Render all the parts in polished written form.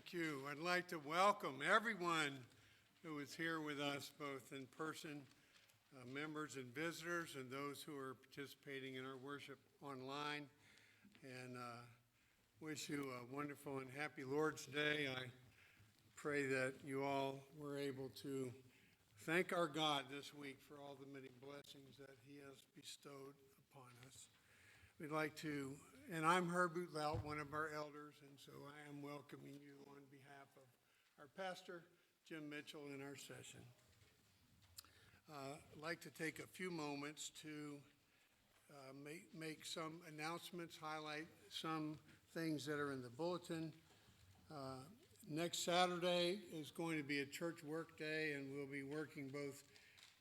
Thank you. I'd like to welcome everyone who is here with us, both in person, members and visitors, and those who are participating in our worship online. And wish you a wonderful and happy Lord's Day. I pray that you all were able to thank our God this week for all the many blessings that he has bestowed upon us. We'd like to, and I'm Herb Boutlout, one of our elders, and so I am welcoming you on behalf of our pastor, Jim Mitchell, in our session. I'd like to take a few moments to make some announcements, highlight some things that are in the bulletin. Next Saturday is going to be a church work day, and we'll be working both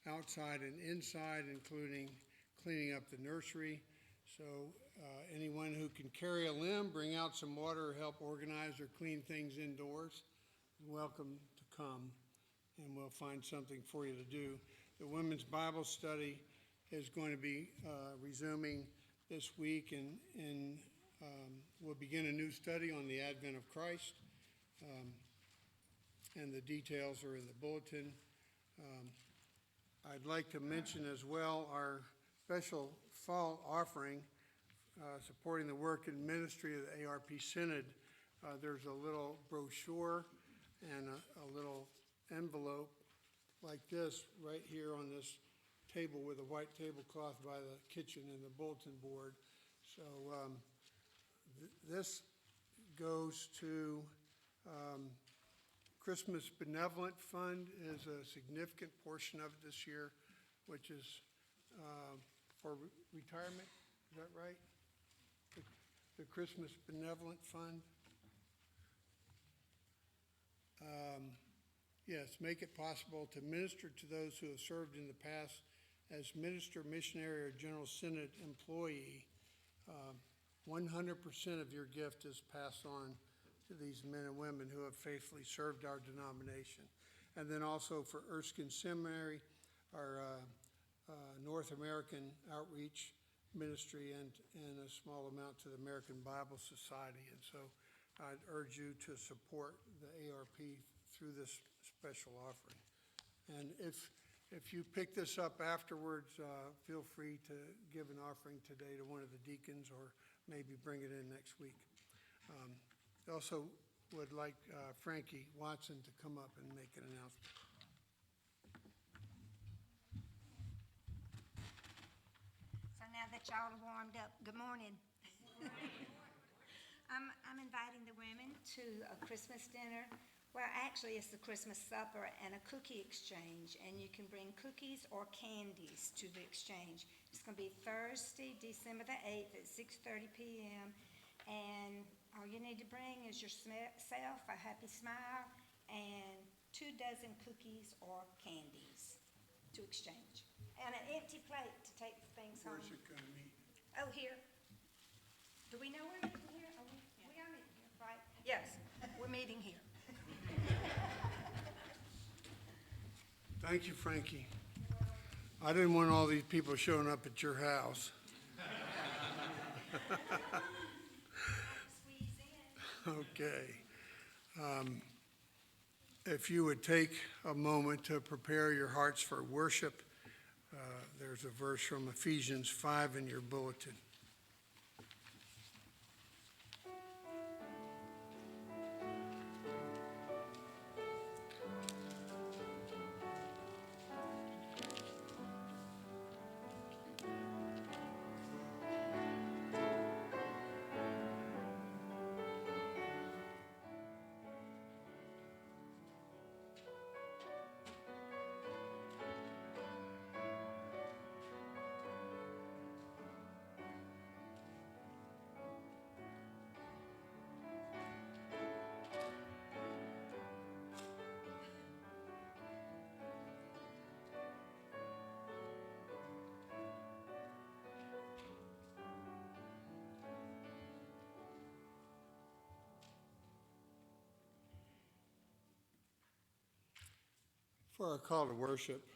outside and inside, including cleaning up the nursery. So anyone who can carry a limb, bring out some water, or help organize or clean things indoors, is welcome to come, and we'll find something for you to do. The women's Bible study is going to be resuming this week, and we'll begin a new study on the advent of Christ, and the details are in the bulletin. I'd like to mention as well our special fall offering supporting the work and ministry of the ARP Synod. There's a little brochure and a little envelope like this right here on this table with a white tablecloth by the kitchen and the bulletin board. So this goes to Christmas Benevolent Fund is a significant portion of it this year, which is for retirement. Is that right? The Christmas Benevolent Fund. Yes, make it possible to minister to those who have served in the past as minister, missionary, or general synod employee. 100% of your gift is passed on to these men and women who have faithfully served our denomination. And then also for Erskine Seminary, our North American outreach ministry, and a small amount to the American Bible Society. And so I'd urge you to support the ARP through this special offering. And if you pick this up afterwards, feel free to give an offering today to one of the deacons, or maybe bring it in next week. Also would like Frankie Watson to come up and make an announcement. So now that y'all are warmed up, good morning. I'm inviting the women to a Christmas dinner. Well, actually, it's the Christmas supper and a cookie exchange, and you can bring cookies or candies to the exchange. It's going to be Thursday, December the 8th at 6:30 p.m., and all you need to bring is yourself, a happy smile, and 2 dozen cookies or candies to exchange, and an empty plate to take things home. Where's it going to meet? Oh, here. Do we know we're meeting here? We are meeting here, right? Yes, we're meeting here. Thank you, Frankie. I didn't want all these people showing up at your house. Okay. If you would take a moment to prepare your hearts for worship, there's a verse from Ephesians 5 in your bulletin. For our call to worship,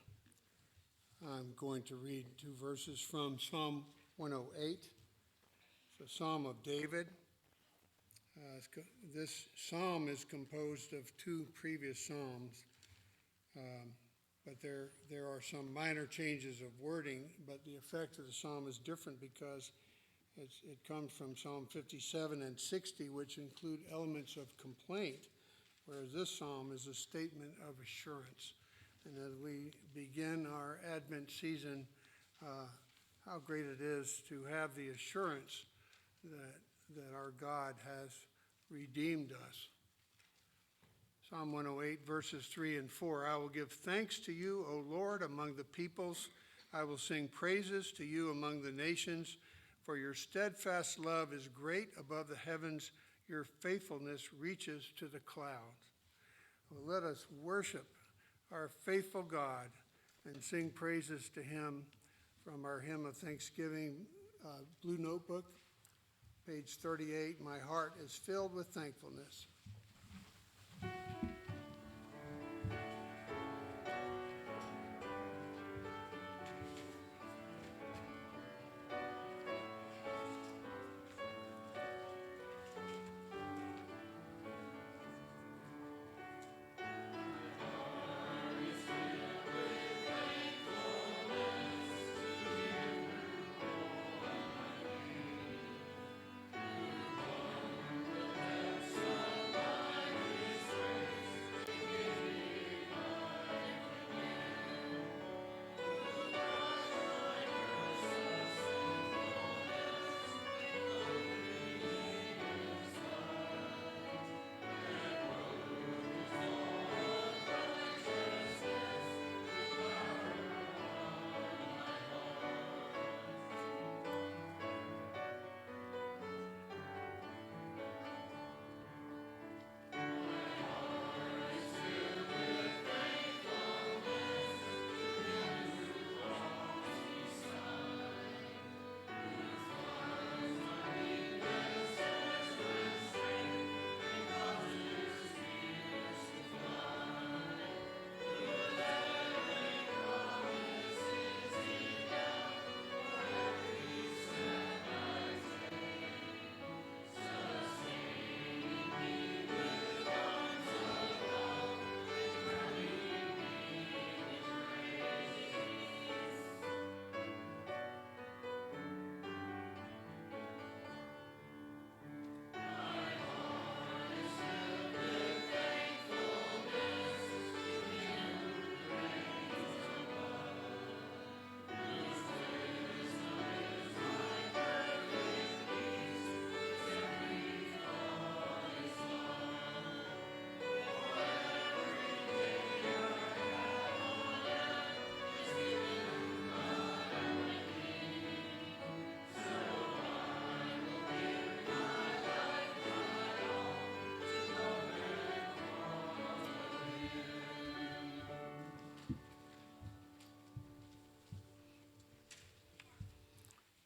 I'm going to read 2 verses from Psalm 108. It's a Psalm of David. This psalm is composed of two previous psalms, but there are some minor changes of wording, but the effect of the psalm is different because it comes from Psalm 57 and 60, which include elements of complaint, whereas this psalm is a statement of assurance. And as we begin our Advent season, how great it is to have the assurance that our God has redeemed us. Psalm 108, verses 3 and 4. I will give thanks to you, O Lord, among the peoples. I will sing praises to you among the nations, for your steadfast love is great above the heavens. Your faithfulness reaches to the clouds. Well, let us worship our faithful God and sing praises to him from our hymn of thanksgiving, blue notebook, page 38. My heart is filled with thankfulness.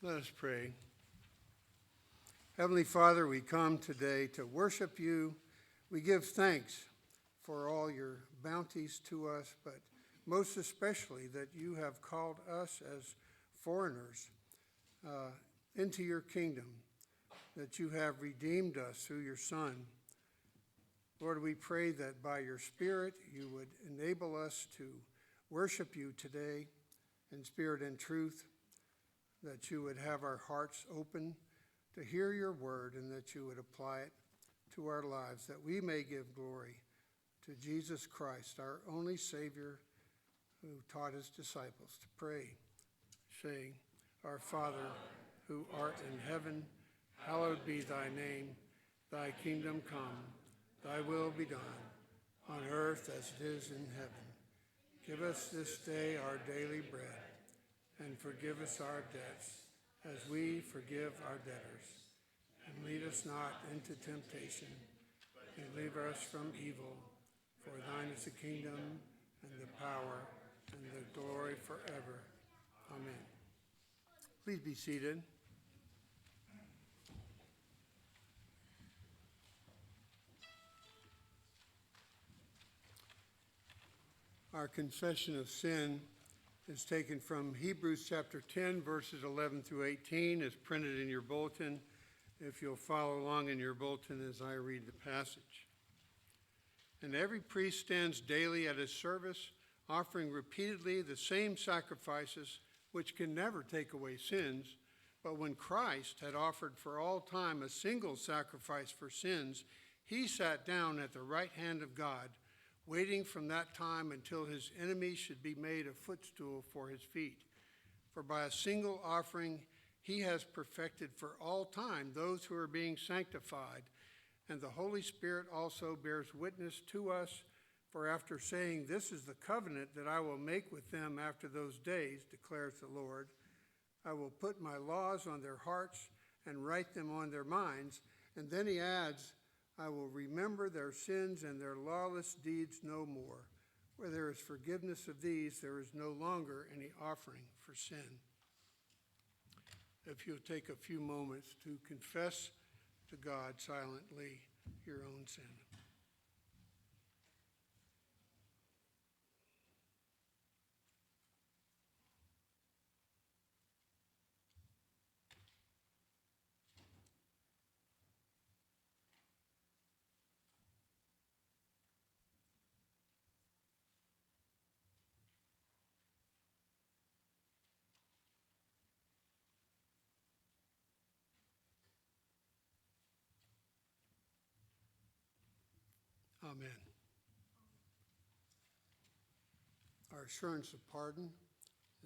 Let us pray. Heavenly Father, we come today to worship you. We give thanks for all your bounties to us, but most especially that you have called us as foreigners into your kingdom, that you have redeemed us through your Son. Lord, we pray that by your Spirit you would enable us to worship you today in spirit and truth, that you would have our hearts open to hear your word and that you would apply it to our lives, that we may give glory to Jesus Christ, our only Savior, who taught his disciples to pray, saying, Our Father, who art in heaven, hallowed be thy name. Thy kingdom come, thy will be done, on earth as it is in heaven. Give us this day our daily bread, and forgive us our debts, as we forgive our debtors. And lead us not into temptation, but deliver us from evil. For thine is the kingdom, and the power, and the glory forever. Amen. Please be seated. Our confession of sin is taken from Hebrews chapter 10, verses 11 through 18, as printed in your bulletin. if you'll follow along in your bulletin as I read the passage. And every priest stands daily at his service, offering repeatedly the same sacrifices, which can never take away sins. But when Christ had offered for all time a single sacrifice for sins, he sat down at the right hand of God, waiting from that time until his enemies should be made a footstool for his feet. For by a single offering he has perfected for all time those who are being sanctified. And the Holy Spirit also bears witness to us, for after saying, "This is the covenant that I will make with them after those days," declares the Lord, "I will put my laws on their hearts and write them on their minds." And then he adds, "I will remember their sins and their lawless deeds no more. Where there is forgiveness of these, there is no longer any offering for sin." If you'll take a few moments to confess to God silently your own sin. Amen. Our assurance of pardon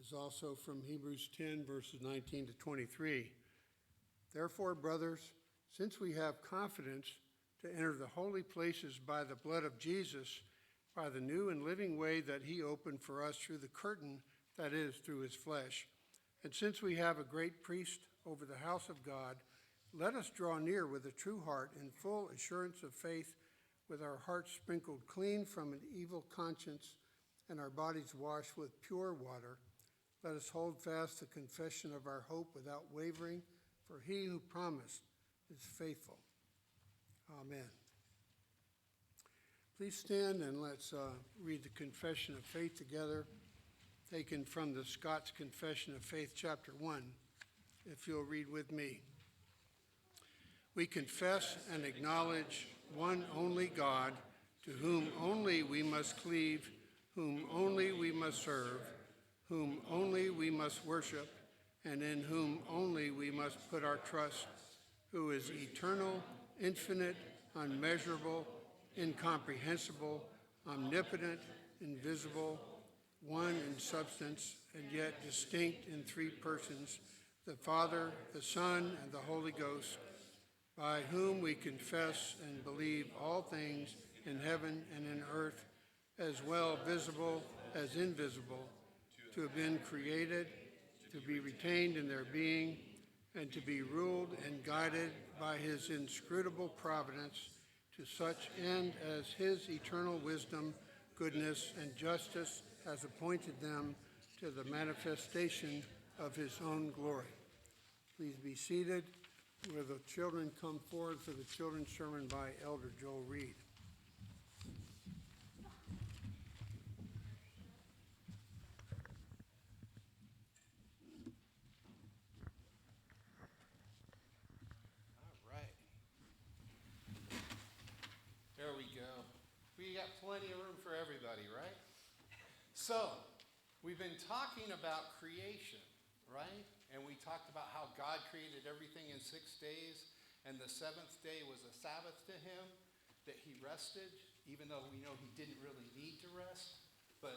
is also from Hebrews 10, verses 19 to 23. Therefore, brothers, since we have confidence to enter the holy places by the blood of Jesus, by the new and living way that he opened for us through the curtain, that is, through his flesh, and since we have a great priest over the house of God, let us draw near with a true heart in full assurance of faith, with our hearts sprinkled clean from an evil conscience and our bodies washed with pure water. Let us hold fast the confession of our hope without wavering, for he who promised is faithful. Amen. Please stand and let's read the Confession of Faith together, taken from the Scots Confession of Faith, chapter 1, if you'll read with me. We confess and acknowledge one only God, to whom only we must cleave, whom only we must serve, whom only we must worship, and in whom only we must put our trust, who is eternal, infinite, unmeasurable, incomprehensible, omnipotent, invisible, one in substance, and yet distinct in three persons, the Father, the Son, and the Holy Ghost, by whom we confess and believe all things in heaven and in earth, as well visible as invisible, to have been created, to be retained in their being, and to be ruled and guided by his inscrutable providence, to such end as his eternal wisdom, goodness, and justice has appointed them to the manifestation of his own glory. Please be seated. Will the children come forward for the children's sermon by Elder Joel Reed? All right. There we go. We got plenty of room for everybody, right? So, we've been talking about creation, right? And we talked about how God created everything in 6 days, and the seventh day was a Sabbath to him, that he rested, even though we know he didn't really need to rest. But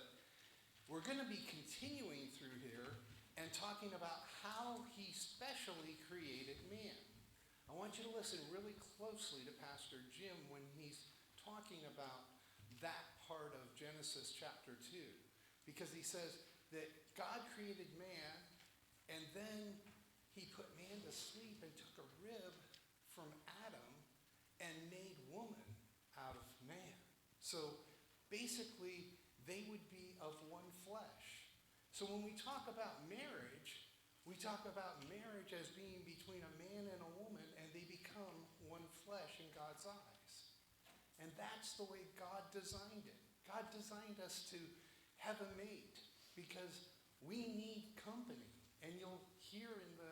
we're going to be continuing through here and talking about how he specially created man. I want you to listen really closely to Pastor Jim when he's talking about that part of Genesis chapter 2, because he says that God created man, and then he put man to sleep and took a rib from Adam and made woman out of man. So basically, they would be of one flesh. So when we talk about marriage, we talk about marriage as being between a man and a woman, and they become one flesh in God's eyes. And that's the way God designed it. God designed us to have a mate because we need company. And you'll hear in the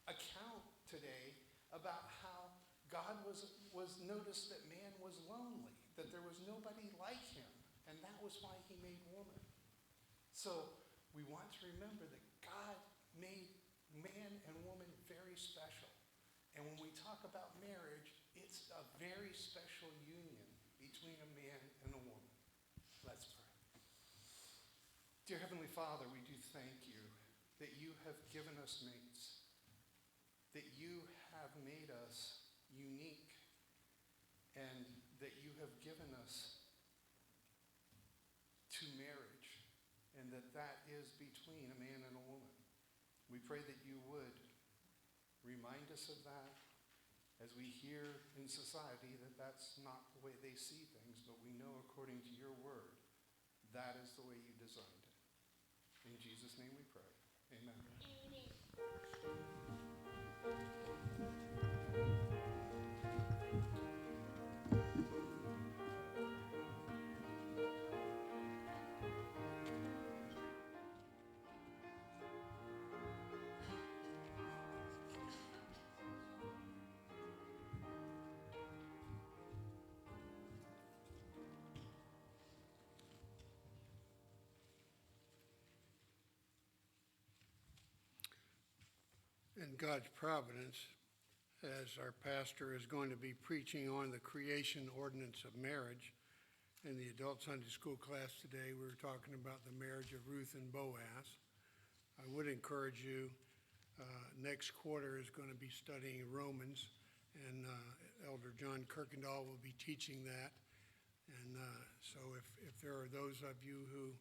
account today about about how God was noticed that man was lonely, that there was nobody like him, and that was why he made woman. So we want to remember that God made man and woman very special. And when we talk about marriage, it's a very special union between a man and a woman. Let's pray. Dear Heavenly Father, we do thank you that you have given us mates, that you have made us unique, and that you have given us to marriage, and that is between a man and a woman. We pray that you would remind us of that as we hear in society that that's not the way they see things, but we know according to your word, that is the way you designed it. In Jesus' name we pray. Amen. In God's providence, as our pastor is going to be preaching on the creation ordinance of marriage, in the adult Sunday school class today, we were talking about the marriage of Ruth and Boaz. I would encourage you, next quarter is going to be studying Romans, and Elder John Kirkendall will be teaching that. And so if there are those of you who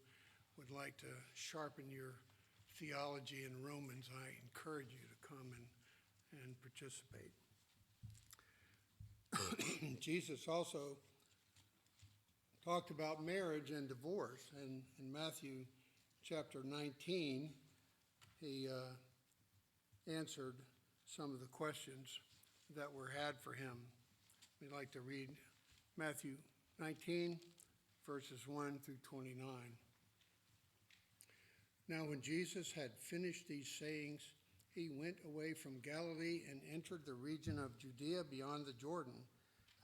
would like to sharpen your theology in Romans, I encourage you to come and participate. Jesus also talked about marriage and divorce, and in Matthew chapter 19, he answered some of the questions that were had for him. We'd like to read Matthew 19, verses 1 through 29. Now when Jesus had finished these sayings, he went away from Galilee and entered the region of Judea beyond the Jordan,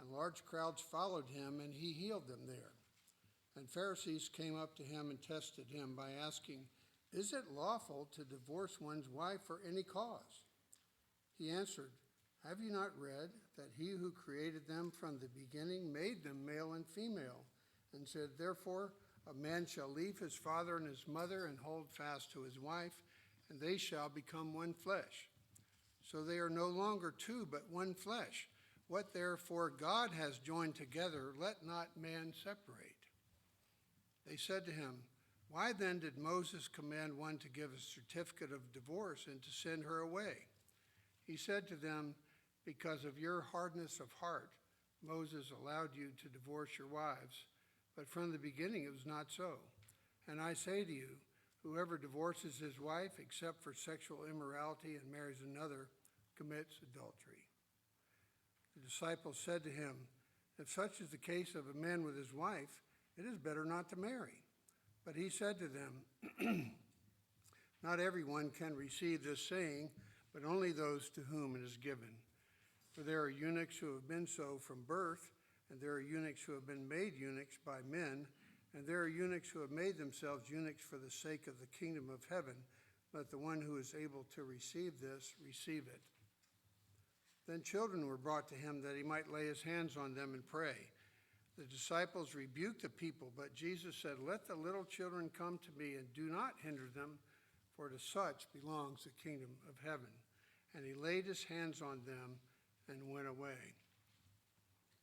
and large crowds followed him, and he healed them there. And Pharisees came up to him and tested him by asking, "Is it lawful to divorce one's wife for any cause?" He answered, "Have you not read that he who created them from the beginning made them male and female, and said, therefore, a man shall leave his father and his mother and hold fast to his wife, and they shall become one flesh. So they are no longer two, but one flesh. What therefore God has joined together, let not man separate." They said to him, "Why then did Moses command one to give a certificate of divorce and to send her away?" He said to them, "Because of your hardness of heart, Moses allowed you to divorce your wives. But from the beginning it was not so. And I say to you, whoever divorces his wife except for sexual immorality and marries another commits adultery." The disciples said to him, "If such is the case of a man with his wife, it is better not to marry." But he said to them, "Not everyone can receive this saying, but only those to whom it is given. For there are eunuchs who have been so from birth, and there are eunuchs who have been made eunuchs by men, and there are eunuchs who have made themselves eunuchs for the sake of the kingdom of heaven. Let the one who is able to receive this receive it." Then children were brought to him that he might lay his hands on them and pray. The disciples rebuked the people, but Jesus said, "Let the little children come to me, and do not hinder them, for to such belongs the kingdom of heaven." And he laid his hands on them and went away.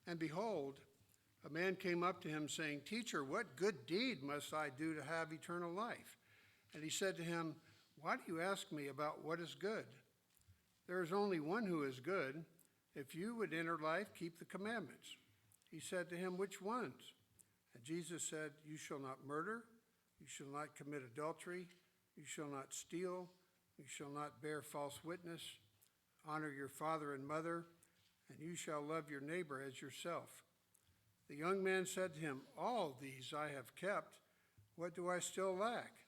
And behold, a man came up to him saying, "Teacher, what good deed must I do to have eternal life?" And he said to him, "Why do you ask me about what is good? There is only one who is good. If you would enter life, keep the commandments." He said to him, "Which ones?" And Jesus said, "You shall not murder, you shall not commit adultery, you shall not steal, you shall not bear false witness, honor your father and mother, and you shall love your neighbor as yourself." The young man said to him, "All these I have kept. What do I still lack?"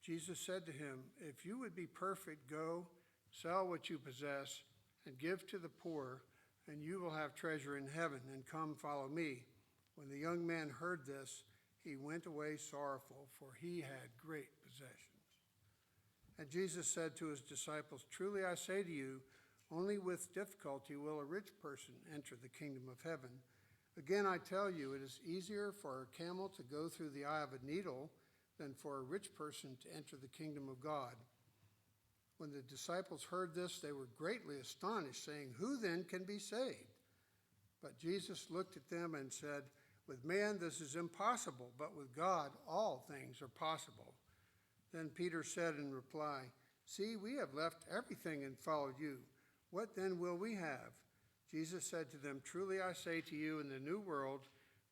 Jesus said to him, "If you would be perfect, go, sell what you possess, and give to the poor, and you will have treasure in heaven, and come follow me." When the young man heard this, he went away sorrowful, for he had great possessions. And Jesus said to his disciples, "Truly I say to you, only with difficulty will a rich person enter the kingdom of heaven. Again, I tell you, it is easier for a camel to go through the eye of a needle than for a rich person to enter the kingdom of God." When the disciples heard this, they were greatly astonished, saying, "Who then can be saved?" But Jesus looked at them and said, "With man this is impossible, but with God all things are possible." Then Peter said in reply, "See, we have left everything and followed you. What then will we have?" Jesus said to them, "Truly I say to you, in the new world,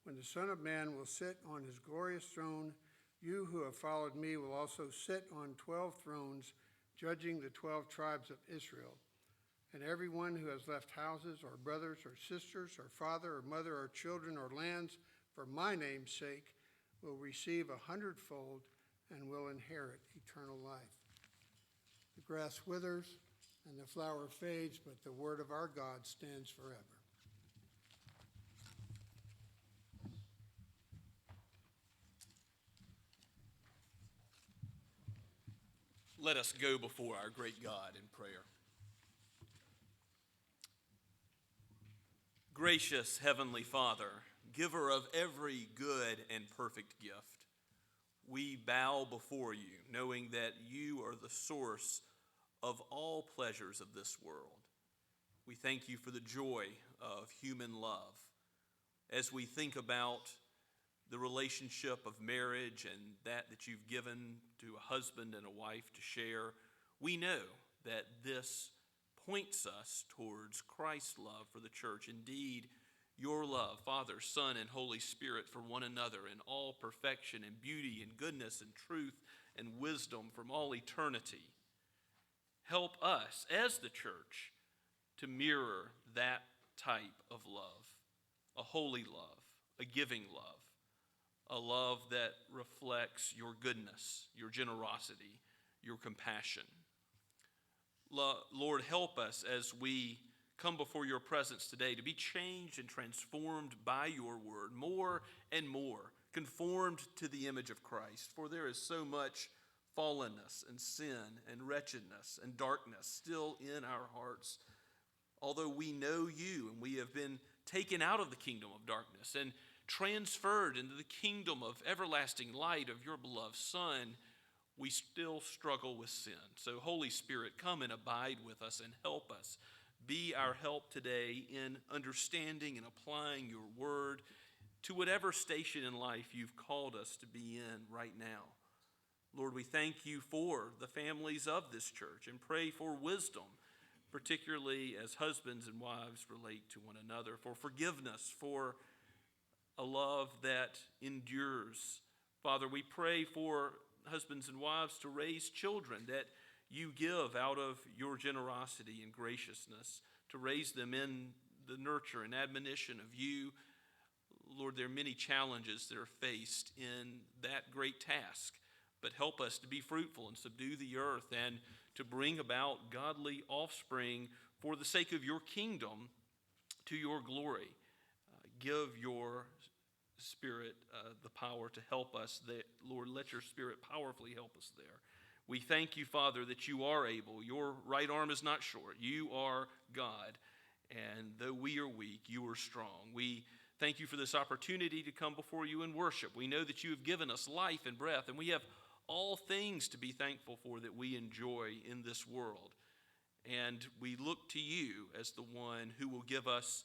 when the Son of Man will sit on his glorious throne, you who have followed me will also sit on 12 thrones, judging the 12 tribes of Israel. And everyone who has left houses or brothers or sisters or father or mother or children or lands for my name's sake will receive 100-fold and will inherit eternal life." The grass withers and the flower fades, but the word of our God stands forever. Let us go before our great God in prayer. Gracious Heavenly Father, giver of every good and perfect gift, we bow before you, knowing that you are the source of all pleasures of this world. We thank you for the joy of human love. As we think about the relationship of marriage and that you've given to a husband and a wife to share, we know that this points us towards Christ's love for the church. Indeed, your love, Father, Son, and Holy Spirit for one another in all perfection and beauty and goodness and truth and wisdom from all eternity. Help us as the church to mirror that type of love, a holy love, a giving love, a love that reflects your goodness, your generosity, your compassion. Lord, help us as we come before your presence today to be changed and transformed by your word, more and more conformed to the image of Christ. For there is so much fallenness and sin and wretchedness and darkness still in our hearts. Although we know you and we have been taken out of the kingdom of darkness and transferred into the kingdom of everlasting light of your beloved Son, we still struggle with sin. So Holy Spirit, come and abide with us and help us. Be our help today in understanding and applying your word to whatever station in life you've called us to be in right now. Lord, we thank you for the families of this church and pray for wisdom, particularly as husbands and wives relate to one another, for forgiveness, for a love that endures. Father, we pray for husbands and wives to raise children that you give out of your generosity and graciousness, to raise them in the nurture and admonition of you. Lord, there are many challenges that are faced in that great task, but help us to be fruitful and subdue the earth and to bring about godly offspring for the sake of your kingdom to your glory. Give your Spirit the power to help us. Lord, let your Spirit powerfully help us there. We thank you, Father, that you are able. Your right arm is not short. You are God. And though we are weak, you are strong. We thank you for this opportunity to come before you and worship. We know that you have given us life and breath, and we have all things to be thankful for that we enjoy in this world. And we look to you as the one who will give us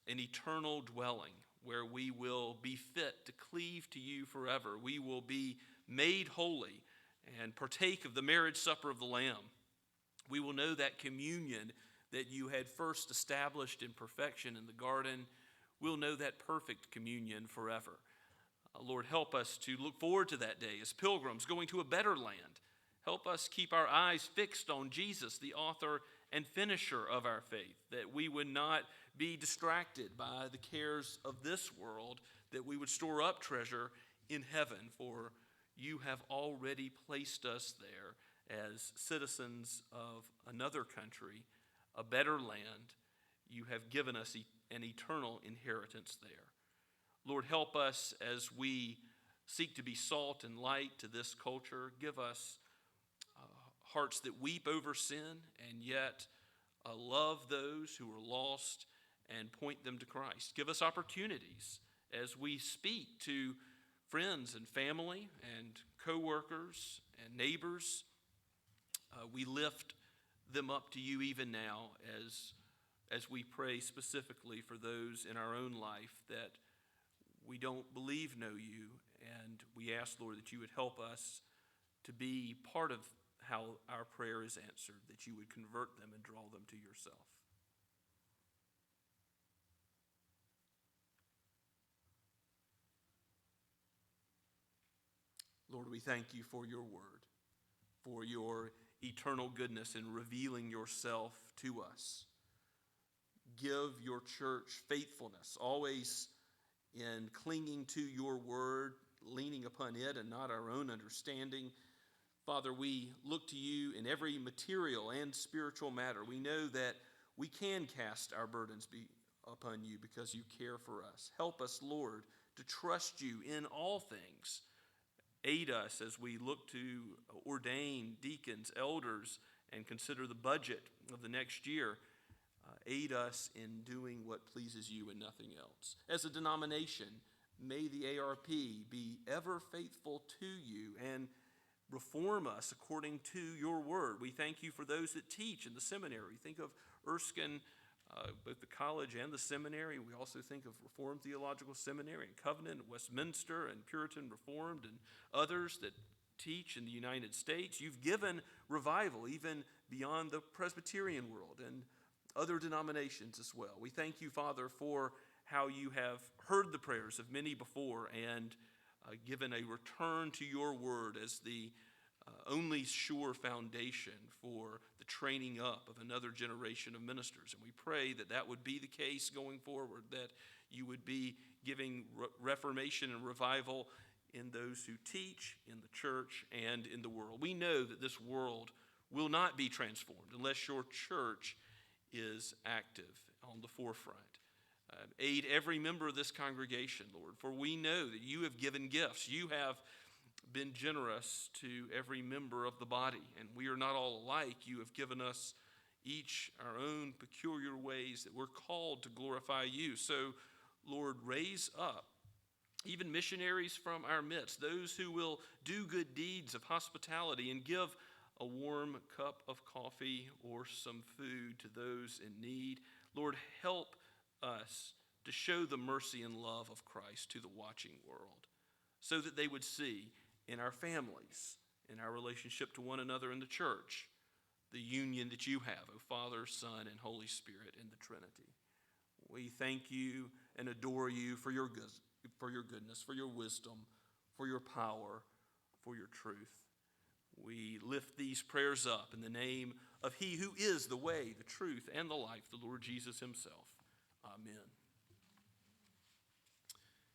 an eternal dwelling where we will be fit to cleave to you forever. We will be made holy and partake of the marriage supper of the Lamb. We will know that communion that you had first established in perfection in the garden. We'll know that perfect communion forever. Lord, help us to look forward to that day as pilgrims going to a better land. Help us keep our eyes fixed on Jesus, the author and finisher of our faith, that we would not be distracted by the cares of this world, that we would store up treasure in heaven, for you have already placed us there as citizens of another country, a better land. You have given us an eternal inheritance there. Lord, help us as we seek to be salt and light to this culture. Give us hearts that weep over sin and yet love those who are lost and point them to Christ. Give us opportunities as we speak to friends and family and co-workers and neighbors. We lift them up to you even now as we pray specifically for those in our own life that we don't believe know you. And we ask, Lord, that you would help us to be part of how our prayer is answered, that you would convert them and draw them to yourself. Lord, we thank you for your word, for your eternal goodness in revealing yourself to us. Give your church faithfulness, always in clinging to your word, leaning upon it and not our own understanding. Father, we look to you in every material and spiritual matter. We know that we can cast our burdens upon you because you care for us. Help us, Lord, to trust you in all things. Aid us as we look to ordain deacons, elders, and consider the budget of the next year. Aid us in doing what pleases you and nothing else. As a denomination, may the ARP be ever faithful to you and reform us according to your word. We thank you for those that teach in the seminary. Think of Erskine, both the college and the seminary. We also think of Reformed Theological Seminary and Covenant, Westminster, and Puritan Reformed, and others that teach in the United States. You've given revival even beyond the Presbyterian world and other denominations as well. We thank you, Father, for how you have heard the prayers of many before and given a return to your word as the only sure foundation for the training up of another generation of ministers. And we pray that that would be the case going forward, that you would be giving reformation and revival in those who teach, in the church, and in the world. We know that this world will not be transformed unless your church is active on the forefront. Aid every member of this congregation, Lord, for we know that you have given gifts. You have been generous to every member of the body, and we are not all alike. You have given us each our own peculiar ways that we're called to glorify you. So, Lord, raise up even missionaries from our midst, those who will do good deeds of hospitality and give a warm cup of coffee or some food to those in need. Lord, help us to show the mercy and love of Christ to the watching world so that they would see in our families, in our relationship to one another in the church, the union that you have, O Father, Son, and Holy Spirit in the Trinity. We thank you and adore you for your goodness, for your wisdom, for your power, for your truth. We lift these prayers up in the name of he who is the way, the truth, and the life, the Lord Jesus himself. Amen.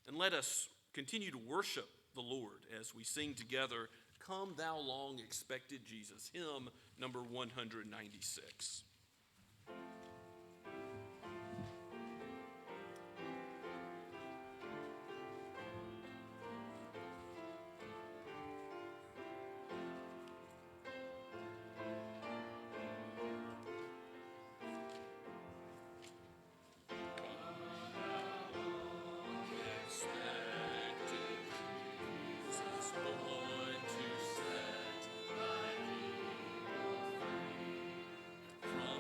And let us continue to worship the Lord as we sing together, Come Thou Long Expected Jesus, hymn number 196. From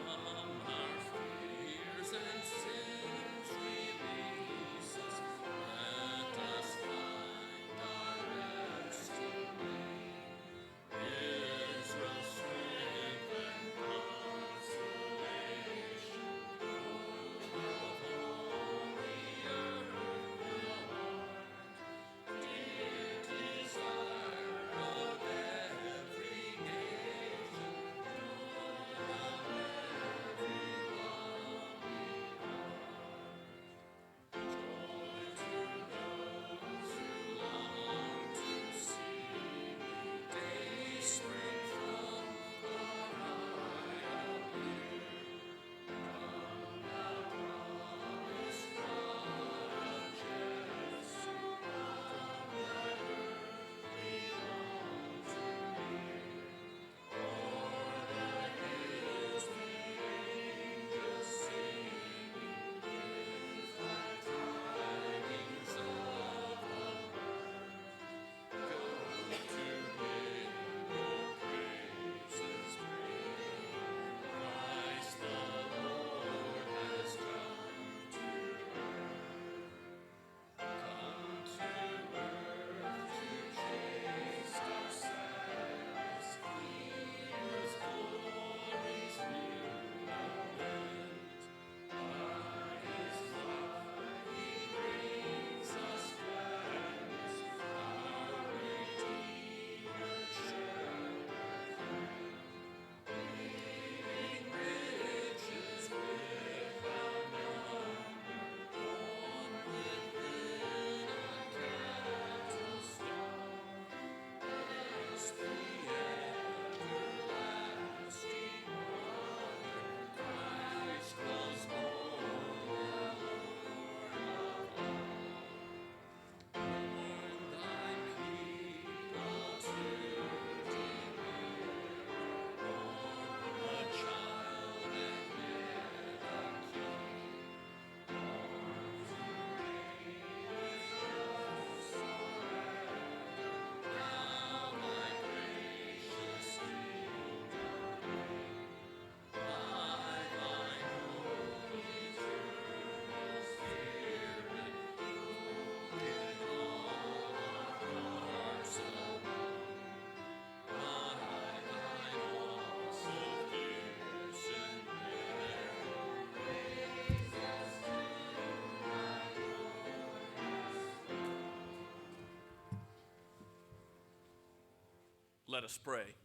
Let us pray.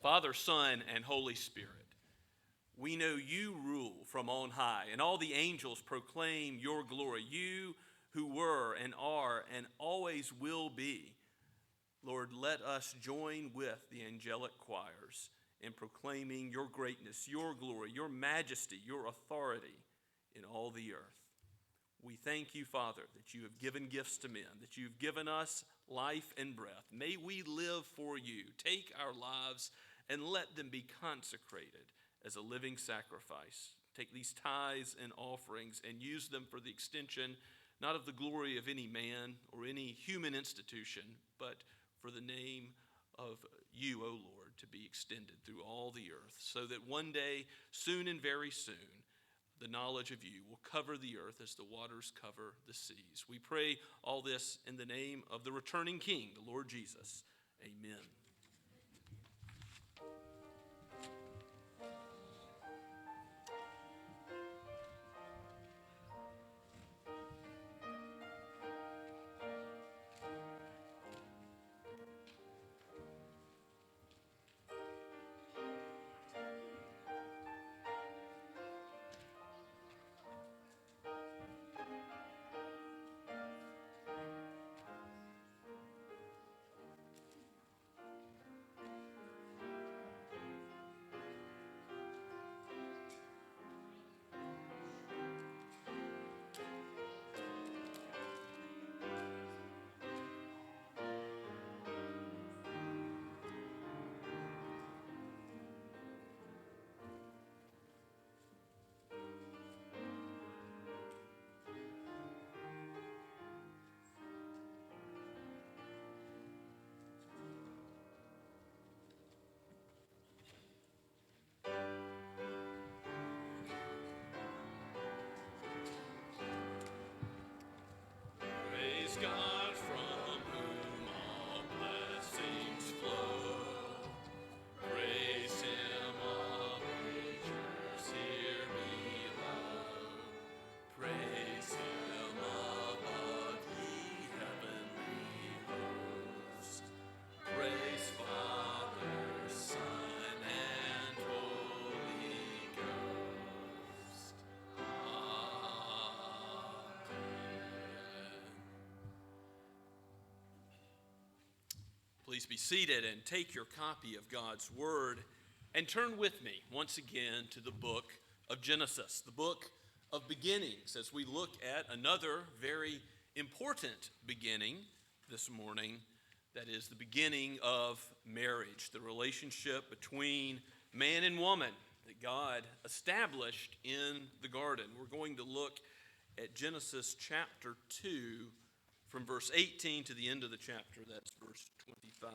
Father, Son, and Holy Spirit, we know you rule from on high, and all the angels proclaim your glory. You who were and are and always will be. Lord, let us join with the angelic choirs in proclaiming your greatness, your glory, your majesty, your authority in all the earth. We thank you, Father, that you have given gifts to men, that you've given us life and breath. May we live for you. Take our lives and let them be consecrated as a living sacrifice. Take these tithes and offerings and use them for the extension, not of the glory of any man or any human institution, but for the name of you, O Lord, to be extended through all the earth, so that one day, soon and very soon, the knowledge of you will cover the earth as the waters cover the seas. We pray all this in the name of the returning King, the Lord Jesus. Amen. Praise God from whom all blessings flow. Praise him, all creatures here below. Praise him above, ye heavenly hosts. Praise Father, Son, and Holy Ghost. Please be seated and take your copy of God's Word and turn with me once again to the book of Genesis, the book of beginnings, as we look at another very important beginning this morning, that is the beginning of marriage, the relationship between man and woman that God established in the garden. We're going to look at Genesis chapter 2, from verse 18 to the end of the chapter. That's verse 25.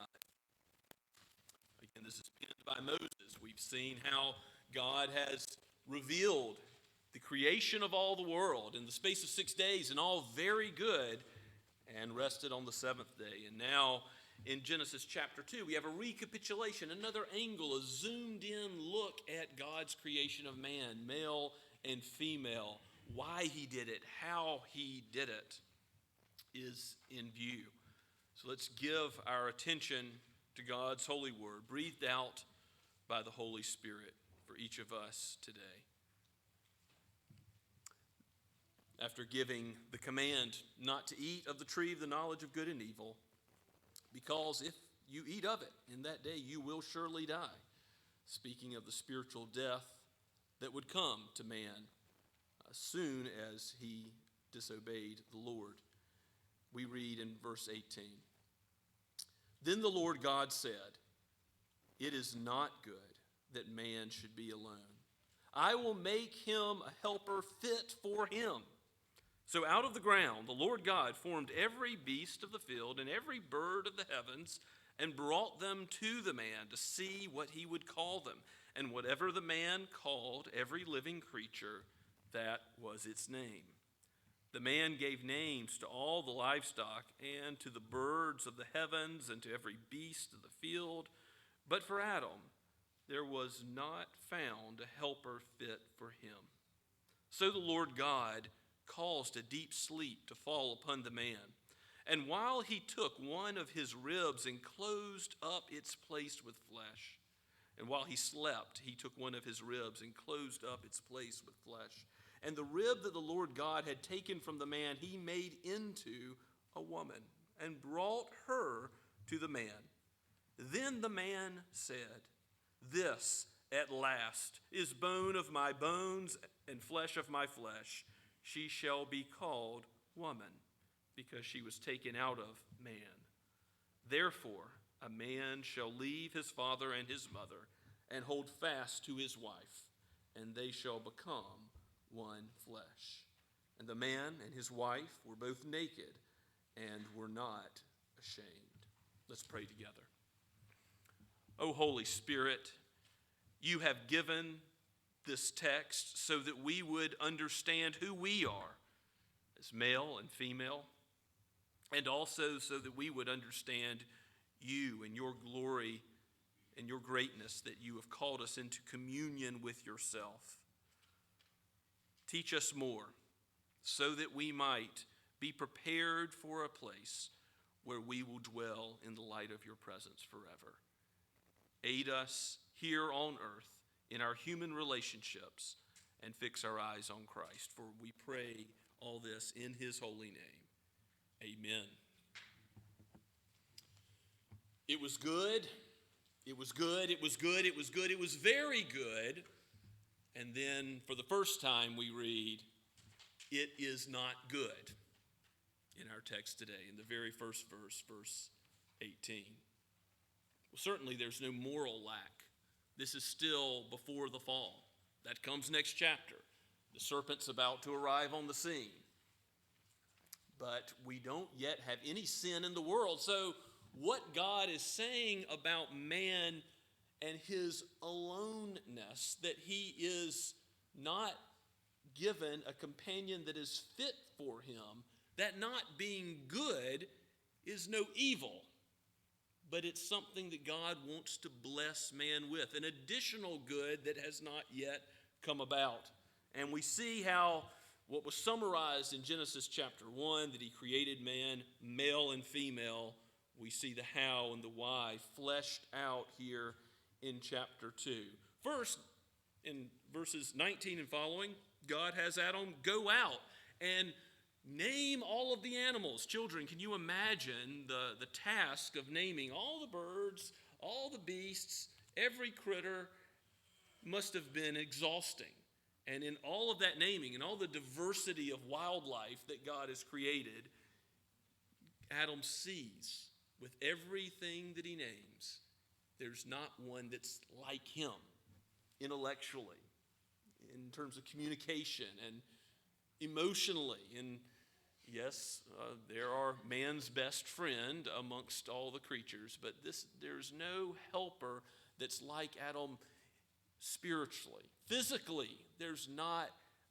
Again, this is penned by Moses. We've seen how God has revealed the creation of all the world in the space of 6 days, and all very good, and rested on the seventh day. And now in Genesis chapter 2, we have a recapitulation, another angle, a zoomed in look at God's creation of man, male and female. Why he did it, how he did it, is in view. So let's give our attention to God's holy word, breathed out by the Holy Spirit for each of us today. After giving the command not to eat of the tree of the knowledge of good and evil, because if you eat of it, in that day you will surely die. Speaking of the spiritual death that would come to man as soon as he disobeyed the Lord. We read in verse 18, Then the Lord God said, It is not good that man should be alone. I will make him a helper fit for him. So out of the ground the Lord God formed every beast of the field and every bird of the heavens and brought them to the man to see what he would call them. And whatever the man called every living creature, that was its name. The man gave names to all the livestock and to the birds of the heavens and to every beast of the field. But for Adam, there was not found a helper fit for him. So the Lord God caused a deep sleep to fall upon the man, And while he took one of his ribs and closed up its place with flesh, and while he slept, he took one of his ribs and closed up its place with flesh. And the rib that the Lord God had taken from the man, he made into a woman and brought her to the man. Then the man said, "This at last is bone of my bones and flesh of my flesh. She shall be called woman, because she was taken out of man. Therefore, a man shall leave his father and his mother and hold fast to his wife, and they shall become one flesh. And the man and his wife were both naked and were not ashamed." Let's pray together. O Holy Spirit, you have given this text so that we would understand who we are as male and female, and also so that we would understand you and your glory and your greatness, that you have called us into communion with yourself. Teach us more so that we might be prepared for a place where we will dwell in the light of your presence forever. Aid us here on earth in our human relationships and fix our eyes on Christ. For we pray all this in his holy name. Amen. It was good. It was good. It was good. It was good. It was very good. And then for the first time we read, "It is not good," in our text today, in the very first verse, verse 18. Well, certainly there's no moral lack. This is still before the fall. That comes next chapter. The serpent's about to arrive on the scene. But we don't yet have any sin in the world. So what God is saying about man and his aloneness, that he is not given a companion that is fit for him, that not being good is no evil, but it's something that God wants to bless man with, an additional good that has not yet come about. And we see how what was summarized in Genesis chapter 1, that he created man, male and female, we see the how and the why fleshed out here in chapter 2. First, in verses 19 and following, God has Adam go out and name all of the animals. Children, can you imagine the task of naming all the birds, all the beasts, every critter? Must have been exhausting. And in all of that naming and all the diversity of wildlife that God has created, Adam sees with everything that he names, there's not one that's like him intellectually, in terms of communication and emotionally. And yes, there are man's best friend amongst all the creatures, but there's no helper that's like Adam spiritually. Physically, there's not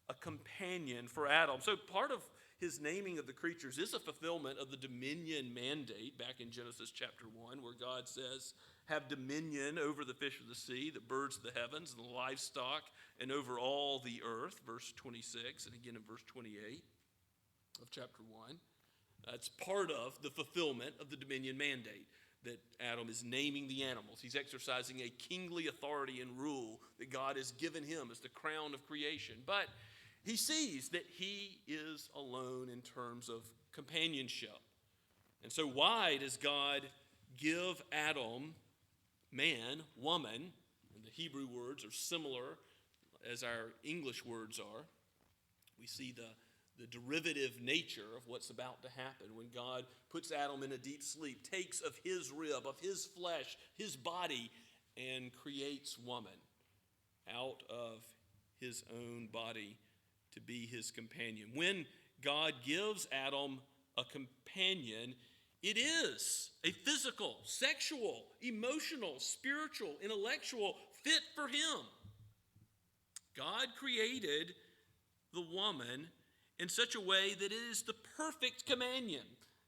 a companion for Adam. So part of his naming of the creatures is a fulfillment of the dominion mandate back in Genesis chapter 1, where God says, "Have dominion over the fish of the sea, the birds of the heavens, and the livestock, and over all the earth," verse 26, and again in verse 28 of chapter 1. That's part of the fulfillment of the dominion mandate, that Adam is naming the animals. He's exercising a kingly authority and rule that God has given him as the crown of creation. But he sees that he is alone in terms of companionship. And so why does God give Adam, man, woman, and the Hebrew words are similar as our English words are? We see the derivative nature of what's about to happen when God puts Adam in a deep sleep, takes of his rib, of his flesh, his body, and creates woman out of his own body to be his companion. When God gives Adam a companion, it is a physical, sexual, emotional, spiritual, intellectual fit for him. God created the woman in such a way that it is the perfect companion.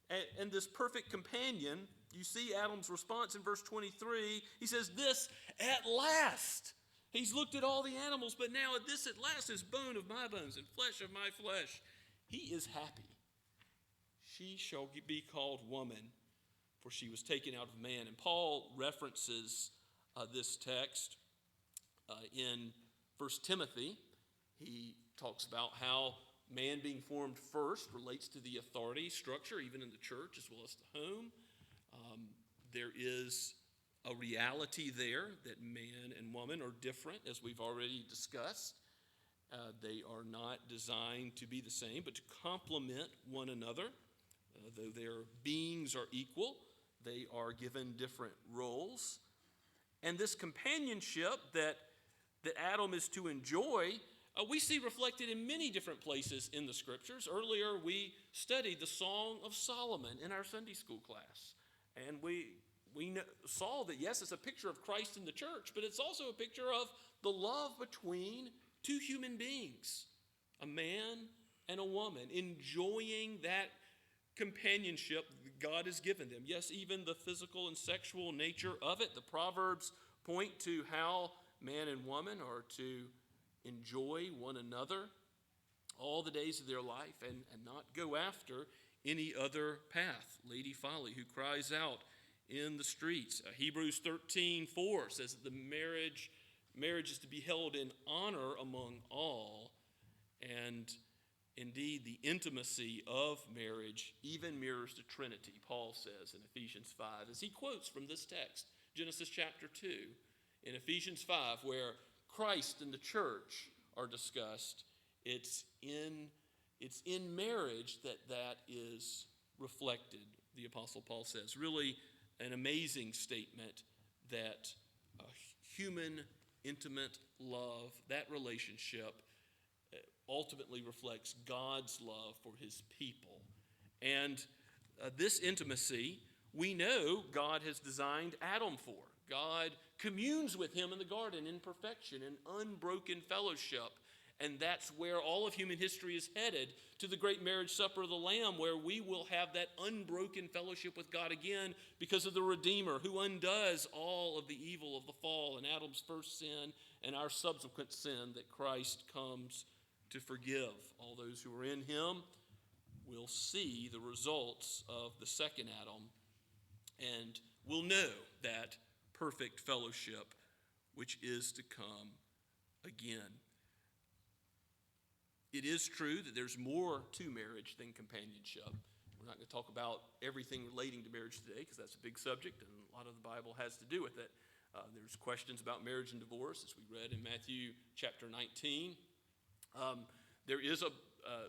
And this perfect companion, you see Adam's response in verse 23. He says, "This at last." He's looked at all the animals, but now this at last is bone of my bones and flesh of my flesh. He is happy. she shall be called woman, for she was taken out of man. And Paul references this text in 1 Timothy. He talks about how man being formed first relates to the authority structure, even in the church as well as the home. There is a reality there that man and woman are different, as we've already discussed. They are not designed to be the same, but to complement one another. Though their beings are equal, they are given different roles. And this companionship that Adam is to enjoy, we see reflected in many different places in the Scriptures. Earlier, we studied the Song of Solomon in our Sunday school class. And we saw that, yes, it's a picture of Christ in the church, but it's also a picture of the love between two human beings, a man and a woman, enjoying that companionship that God has given them. Yes, even the physical and sexual nature of it. The Proverbs point to how man and woman are to enjoy one another all the days of their life and not go after any other path. Lady Folly, who cries out in the streets. Hebrews 13:4 says that the marriage is to be held in honor among all, and indeed the intimacy of marriage even mirrors the Trinity, Paul says in Ephesians 5, as he quotes from this text, Genesis chapter 2, in Ephesians 5, where Christ and the church are discussed. It's in marriage that is reflected, the Apostle Paul says. Really an amazing statement that human, intimate love, that relationship, ultimately reflects God's love for his people. And this intimacy, we know God has designed Adam for. God communes with him in the garden in perfection and unbroken fellowship. And that's where all of human history is headed, to the great marriage supper of the Lamb, where we will have that unbroken fellowship with God again because of the Redeemer who undoes all of the evil of the fall and Adam's first sin and our subsequent sin that Christ comes to forgive. All those who are in him will see the results of the second Adam and will know that perfect fellowship which is to come again. It is true that there's more to marriage than companionship. We're not going to talk about everything relating to marriage today because that's a big subject and a lot of the Bible has to do with it. There's questions about marriage and divorce, as we read in Matthew chapter 19. There is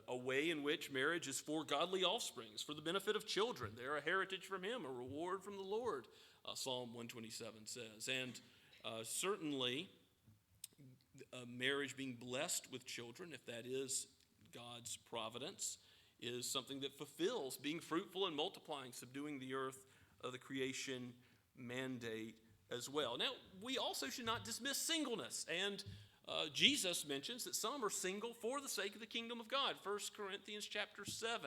a way in which marriage is for godly offspring, it's for the benefit of children. They're a heritage from him, a reward from the Lord, Psalm 127 says. And certainly, marriage being blessed with children, if that is God's providence, is something that fulfills being fruitful and multiplying, subduing the earth of the creation mandate as well. Now, we also should not dismiss singleness, and Jesus mentions that some are single for the sake of the kingdom of God. 1 Corinthians chapter 7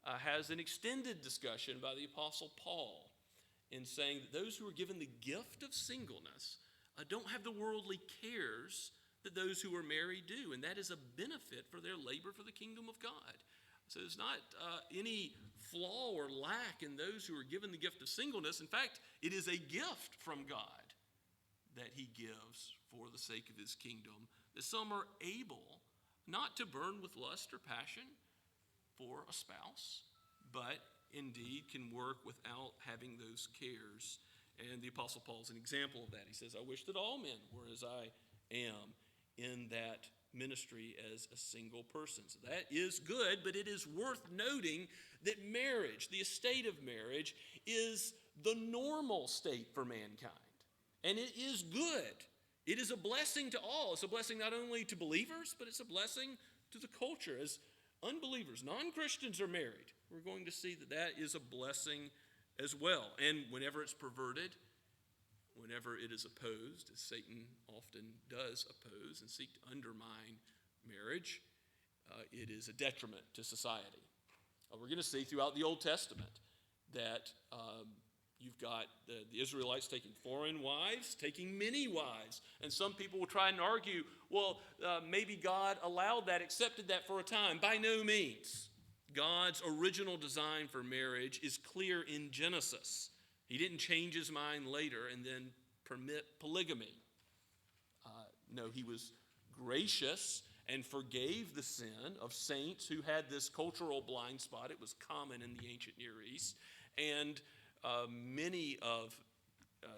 has an extended discussion by the Apostle Paul in saying that those who are given the gift of singleness don't have the worldly cares that those who are married do, and that is a benefit for their labor for the kingdom of God. So there's not any flaw or lack in those who are given the gift of singleness. In fact, it is a gift from God that he gives for the sake of his kingdom, that some are able not to burn with lust or passion for a spouse, but indeed can work without having those cares. And the Apostle Paul is an example of that. He says, I wish that all men were as I am in that ministry as a single person. So that is good, but it is worth noting that marriage, the estate of marriage, is the normal state for mankind. And it is good. It is a blessing to all. It's a blessing not only to believers, but it's a blessing to the culture. As unbelievers, non-Christians are married, we're going to see that that is a blessing as well. And whenever it's perverted, whenever it is opposed, as Satan often does oppose and seek to undermine marriage, it is a detriment to society. We're going to see throughout the Old Testament that you've got the Israelites taking foreign wives, taking many wives. And some people will try and argue, well, maybe God allowed that, accepted that for a time. By no means. God's original design for marriage is clear in Genesis. He didn't change his mind later and then permit polygamy. No, he was gracious and forgave the sin of saints who had this cultural blind spot. It was common in the ancient Near East. And many of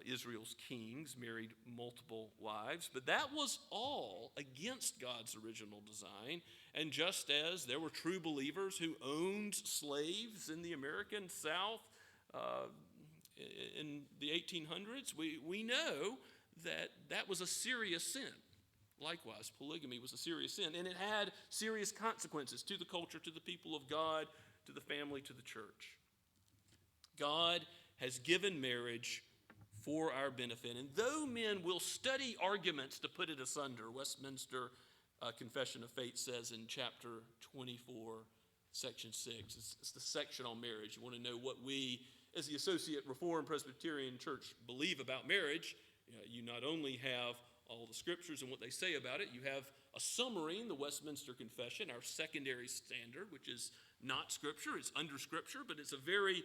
Israel's kings married multiple wives, but that was all against God's original design. And just as there were true believers who owned slaves in the American South in the 1800s, we know that was a serious sin. Likewise, polygamy was a serious sin, and it had serious consequences to the culture, to the people of God, to the family, to the church. God has given marriage for our benefit, and though men will study arguments to put it asunder, Westminster Confession of Faith says in chapter 24, section 6, it's the section on marriage. You want to know what we, as the Associate Reformed Presbyterian Church, believe about marriage. You not only have all the scriptures and what they say about it, you have a summary in the Westminster Confession, our secondary standard, which is not scripture, it's under scripture, but it's a very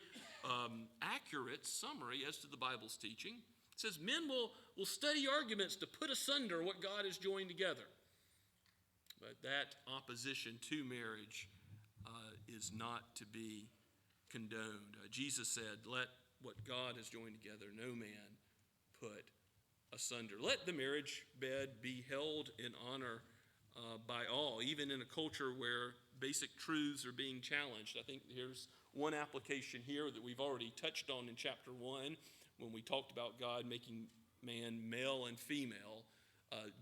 accurate summary as to the Bible's teaching. It says men will study arguments to put asunder what God has joined together. But that opposition to marriage is not to be condoned. Jesus said, let what God has joined together, no man put asunder. Let the marriage bed be held in honor by all, even in a culture where basic truths are being challenged. I think here's one application here that we've already touched on in chapter 1 when we talked about God making man male and female.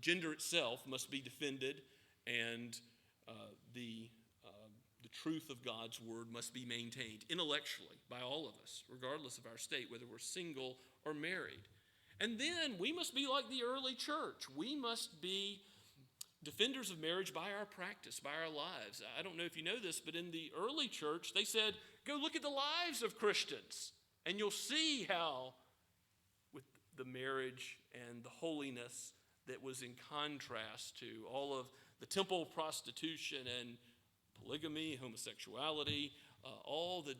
Gender itself must be defended, and the truth of God's word must be maintained intellectually by all of us, regardless of our state, whether we're single or married. And then we must be like the early church. We must be defenders of marriage by our practice, by our lives. I don't know if you know this, but in the early church, they said, go look at the lives of Christians, and you'll see how, with the marriage and the holiness that was in contrast to all of the temple prostitution and polygamy, homosexuality, all the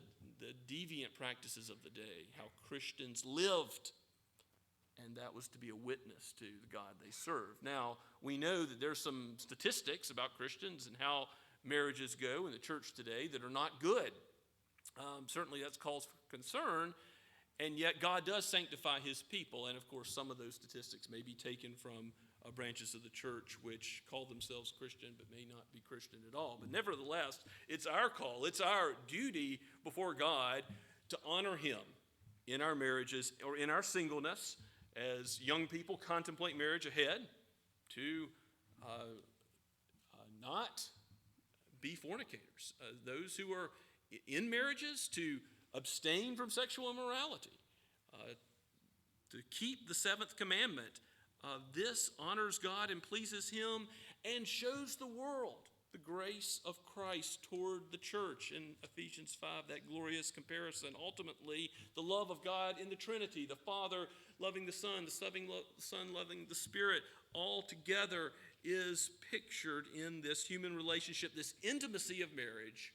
deviant practices of the day, how Christians lived. And that was to be a witness to the God they serve. Now, we know that there's some statistics about Christians and how marriages go in the church today that are not good. Certainly that's cause for concern, and yet God does sanctify his people. And of course, some of those statistics may be taken from branches of the church which call themselves Christian but may not be Christian at all. But nevertheless, it's our call, it's our duty before God to honor him in our marriages or in our singleness. As young people contemplate marriage ahead, to not be fornicators. Those who are in marriages, to abstain from sexual immorality, to keep the seventh commandment. This honors God and pleases him and shows the world the grace of Christ toward the church. In Ephesians 5, that glorious comparison. Ultimately, the love of God in the Trinity, the Father loving the Son, the Son loving the Spirit, all together is pictured in this human relationship, this intimacy of marriage,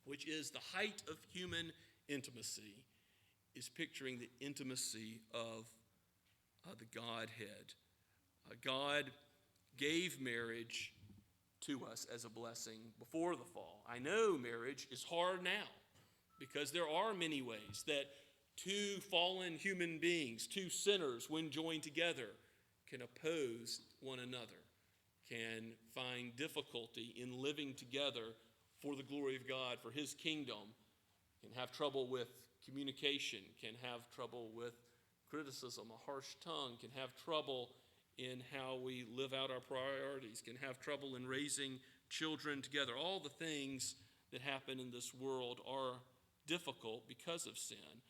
which is the height of human intimacy, is picturing the intimacy of the Godhead. God gave marriage to us as a blessing before the fall. I know marriage is hard now because there are many ways that two fallen human beings, two sinners, when joined together, can oppose one another, can find difficulty in living together for the glory of God, for his kingdom, can have trouble with communication, can have trouble with criticism, a harsh tongue, can have trouble in how we live out our priorities, can have trouble in raising children together. All the things that happen in this world are difficult because of sin.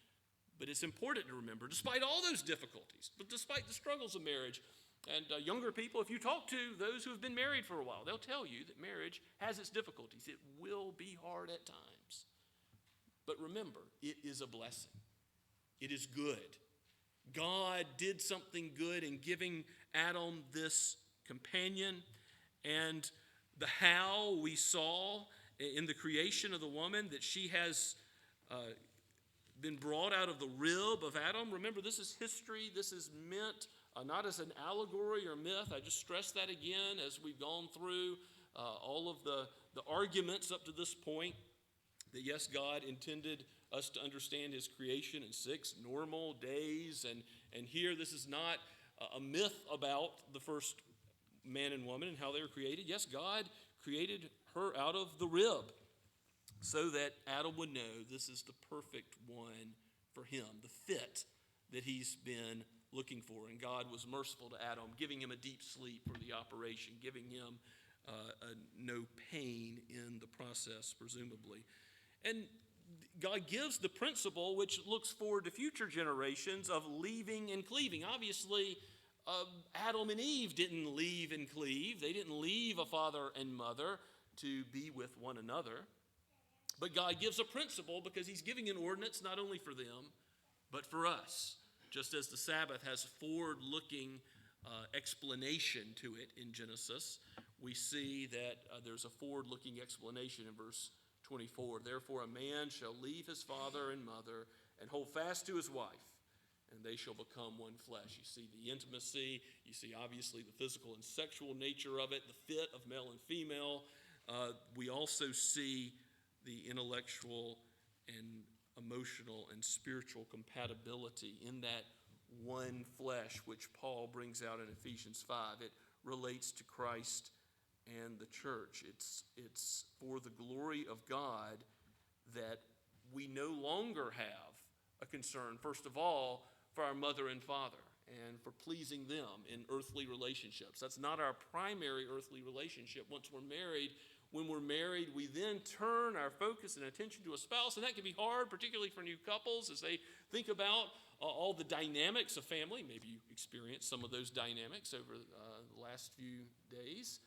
But it's important to remember, despite all those difficulties, but despite the struggles of marriage, and younger people, if you talk to those who have been married for a while, they'll tell you that marriage has its difficulties. It will be hard at times. But remember, it is a blessing. It is good. God did something good in giving Adam this companion, and the how we saw in the creation of the woman, that she has been brought out of the rib of Adam. Remember, this is history. This is meant not as an allegory or myth. I just stress that again as we've gone through all of the arguments up to this point, that yes, God intended us to understand his creation in 6 normal days. And here, this is not a myth about the first man and woman and how they were created. Yes, God created her out of the rib so that Adam would know this is the perfect one for him, the fit that he's been looking for. And God was merciful to Adam, giving him a deep sleep for the operation, giving him no pain in the process, presumably. And God gives the principle which looks forward to future generations of leaving and cleaving. Obviously, Adam and Eve didn't leave and cleave. They didn't leave a father and mother to be with one another. But God gives a principle because he's giving an ordinance not only for them, but for us. Just as the Sabbath has forward-looking explanation to it in Genesis, we see that there's a forward-looking explanation in verse 24. Therefore, a man shall leave his father and mother and hold fast to his wife, and they shall become one flesh. You see the intimacy. You see, obviously, the physical and sexual nature of it, the fit of male and female. We also see the intellectual and emotional and spiritual compatibility in that one flesh, which Paul brings out in Ephesians 5. It relates to Christ and the church. It's for the glory of God that we no longer have a concern, first of all, for our mother and father and for pleasing them in earthly relationships. That's not our primary earthly relationship once we're married. When we're married, we then turn our focus and attention to a spouse, and that can be hard, particularly for new couples as they think about all the dynamics of family. Maybe you experienced some of those dynamics over the last few days.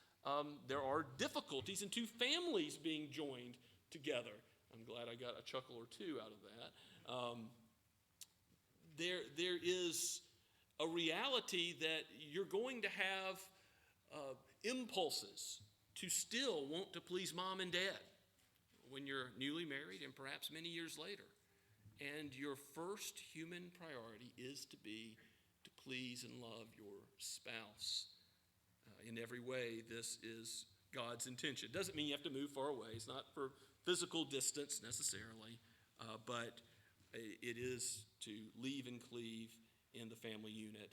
There are difficulties in two families being joined together. I'm glad I got a chuckle or two out of that. There is a reality that you're going to have impulses to still want to please mom and dad when you're newly married and perhaps many years later. And your first human priority is to please and love your spouse. In every way, this is God's intention. It doesn't mean you have to move far away. It's not for physical distance necessarily, but it is to leave and cleave in the family unit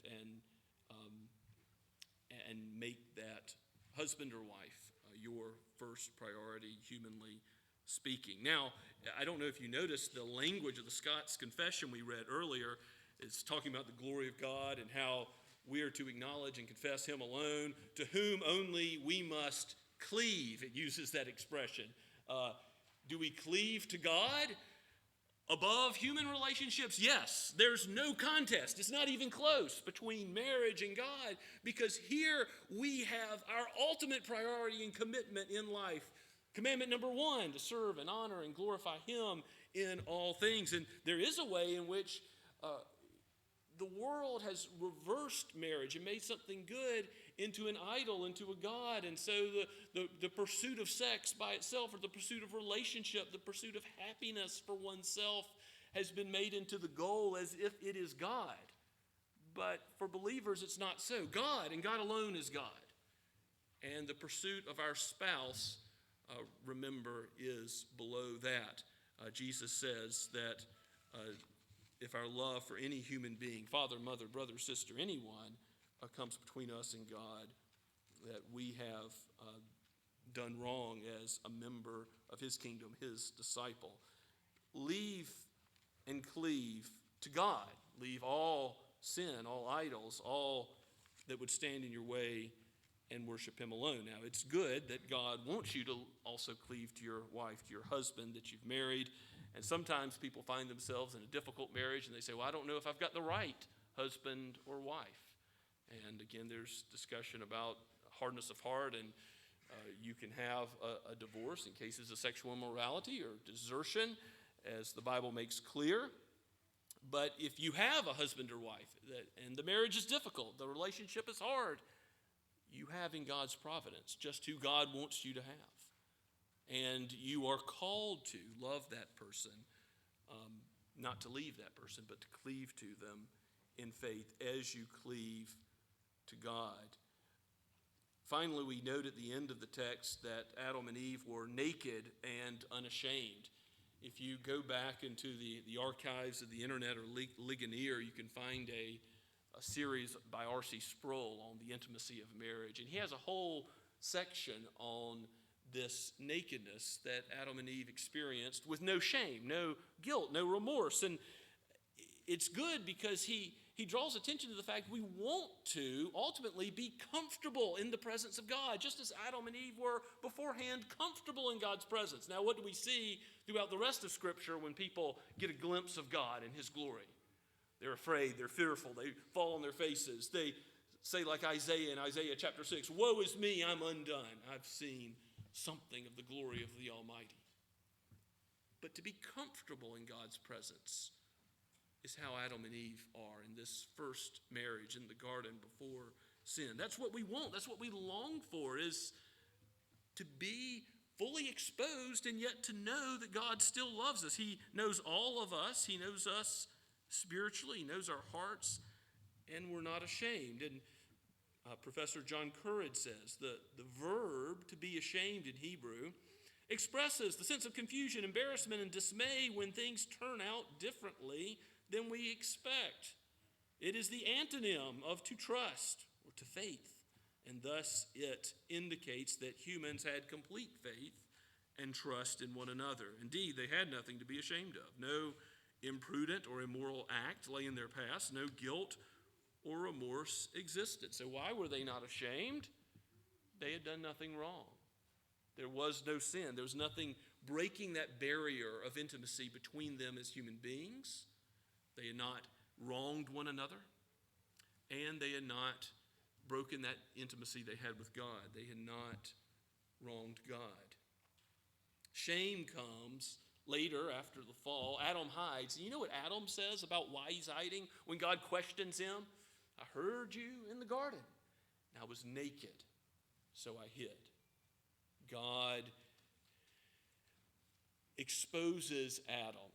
and make that husband or wife your first priority, humanly speaking. Now, I don't know if you noticed the language of the Scots Confession we read earlier. It's talking about the glory of God and how we are to acknowledge and confess him alone, to whom only we must cleave. It uses that expression. Do we cleave to God above human relationships? Yes. There's no contest. It's not even close between marriage and God, because here we have our ultimate priority and commitment in life. Commandment number 1, to serve and honor and glorify him in all things. And there is a way in which the world has reversed marriage and made something good into an idol, into a god. And so the pursuit of sex by itself, or the pursuit of relationship, the pursuit of happiness for oneself, has been made into the goal as if it is God. But for believers, it's not so. God and God alone is God. And the pursuit of our spouse, remember, is below that. Jesus says that if our love for any human being, father, mother, brother, sister, anyone, comes between us and God, that we have done wrong as a member of his kingdom, his disciple. Leave and cleave to God. Leave all sin, all idols, all that would stand in your way, and worship him alone. Now, it's good that God wants you to also cleave to your wife, to your husband that you've married. And sometimes people find themselves in a difficult marriage and they say, well, I don't know if I've got the right husband or wife. And again, there's discussion about hardness of heart, and you can have a divorce in cases of sexual immorality or desertion, as the Bible makes clear. But if you have a husband or wife and the marriage is difficult, the relationship is hard, you have in God's providence just who God wants you to have. And you are called to love that person, not to leave that person, but to cleave to them in faith as you cleave to God. Finally, we note at the end of the text that Adam and Eve were naked and unashamed. If you go back into the archives of the internet or Ligonier, you can find a series by R.C. Sproul on the intimacy of marriage. And he has a whole section on this nakedness that Adam and Eve experienced with no shame, no guilt, no remorse. And it's good because he draws attention to the fact we want to ultimately be comfortable in the presence of God, just as Adam and Eve were beforehand comfortable in God's presence. Now, what do we see throughout the rest of Scripture when people get a glimpse of God and his glory? They're afraid, they're fearful, they fall on their faces. They say like Isaiah in Isaiah chapter 6, "Woe is me, I'm undone. I've seen something of the glory of the Almighty." But to be comfortable in God's presence is how Adam and Eve are in this first marriage in the garden before sin. That's what we want. That's what we long for, is to be fully exposed and yet to know that God still loves us. He knows all of us. He knows us spiritually. He knows our hearts, and we're not ashamed. And Professor John Currid says the verb to be ashamed in Hebrew expresses the sense of confusion, embarrassment, and dismay when things turn out differently than we expect. It is the antonym of to trust or to faith, and thus it indicates that humans had complete faith and trust in one another. Indeed, they had nothing to be ashamed of. No imprudent or immoral act lay in their past. No guilt or remorse existed. So why were they not ashamed? They had done nothing wrong. There was no sin. There was nothing breaking that barrier of intimacy between them as human beings. They had not wronged one another, and they had not broken that intimacy they had with God. They had not wronged God. Shame comes later after the fall. Adam hides. You know what Adam says about why he's hiding when God questions him? "I heard you in the garden, and I was naked, so I hid." God exposes Adam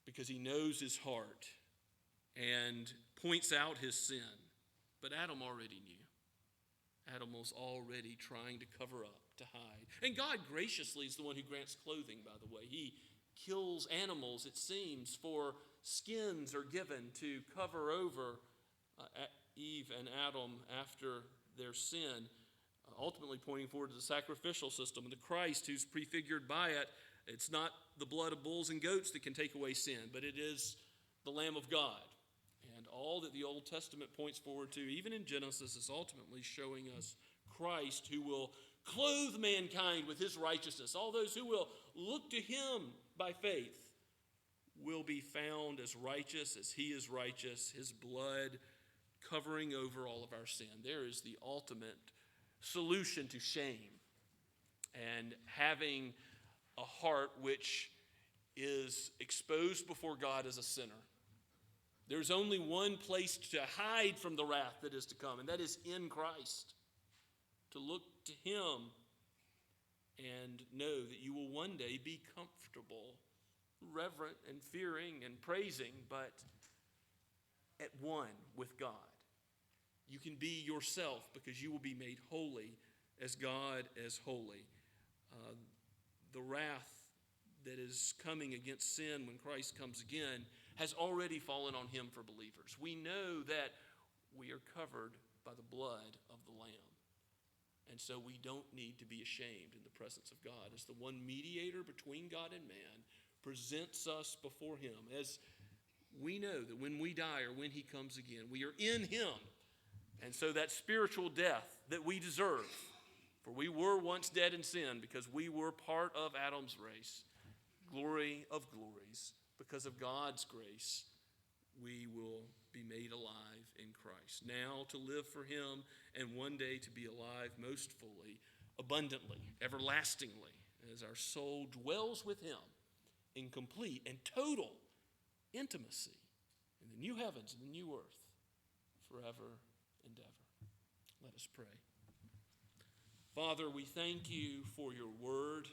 because he knows his heart and points out his sin. But Adam already knew. Adam was already trying to cover up, to hide. And God graciously is the one who grants clothing, by the way. He kills animals, it seems, for skins are given to cover over Eve and Adam after their sin, ultimately pointing forward to the sacrificial system and the Christ who's prefigured by it. It's not the blood of bulls and goats that can take away sin, but it is the Lamb of God. And all that the Old Testament points forward to, even in Genesis, is ultimately showing us Christ, who will clothe mankind with his righteousness. All those who will look to him by faith will be found as righteous as he is righteous, his blood covering over all of our sin. There is the ultimate solution to shame and having a heart which is exposed before God as a sinner. There's only one place to hide from the wrath that is to come, and that is in Christ. To look to him and know that you will one day be comfortable, reverent and fearing and praising, but at one with God. You can be yourself because you will be made holy as God is holy. The wrath that is coming against sin when Christ comes again has already fallen on him for believers. We know that we are covered by the blood of the Lamb. And so we don't need to be ashamed in the presence of God, as the one mediator between God and man presents us before him, as we know that when we die or when he comes again, we are in him. And so that spiritual death that we deserve, for we were once dead in sin because we were part of Adam's race, glory of glories, because of God's grace, we will be made alive in Christ. Now to live for him, and one day to be alive most fully, abundantly, everlastingly, as our soul dwells with him in complete and total intimacy in the new heavens and the new earth, forever and ever. Let us pray. Father, we thank you for your word.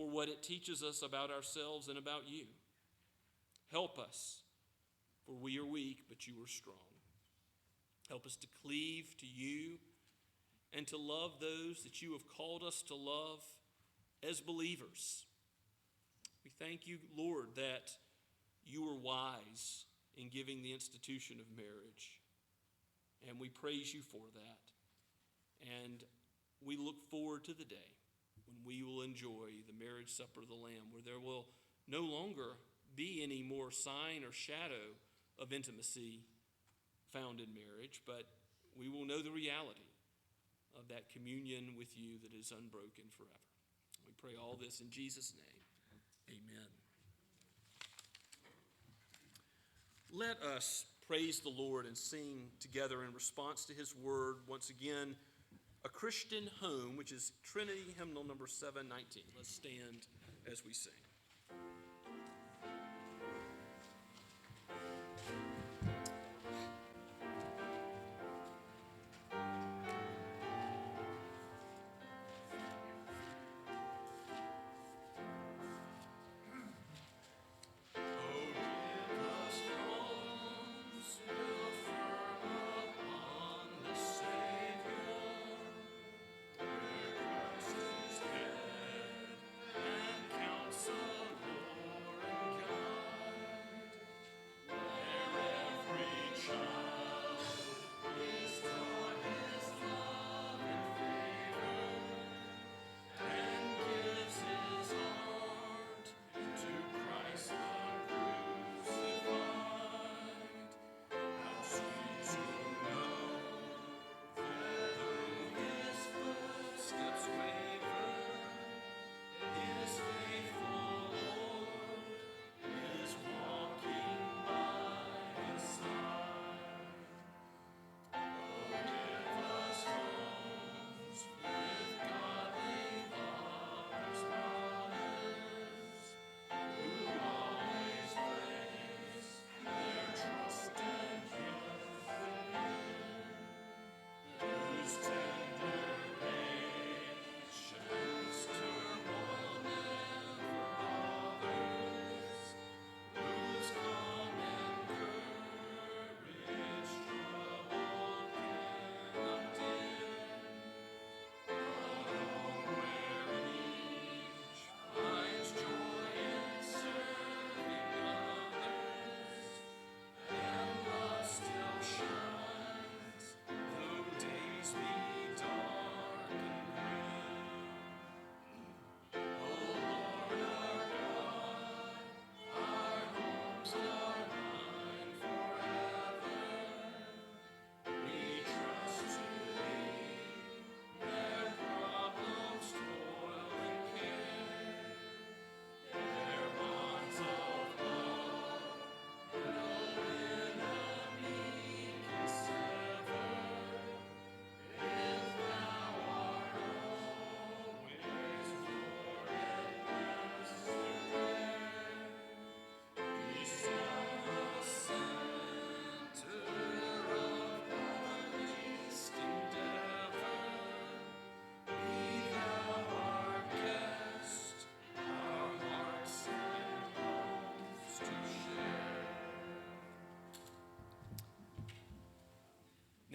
for what it teaches us about ourselves and about you. Help us, for we are weak, but you are strong. Help us to cleave to you and to love those that you have called us to love as believers. We thank you, Lord, that you are wise in giving the institution of marriage. And we praise you for that. And we look forward to the day when we will enjoy the marriage supper of the Lamb, where there will no longer be any more sign or shadow of intimacy found in marriage, but we will know the reality of that communion with you that is unbroken forever. We pray all this in Jesus' name. Amen. Let us praise the Lord and sing together in response to his word. Once again, A Christian Home, which is Trinity Hymnal number 719. Let's stand as we sing.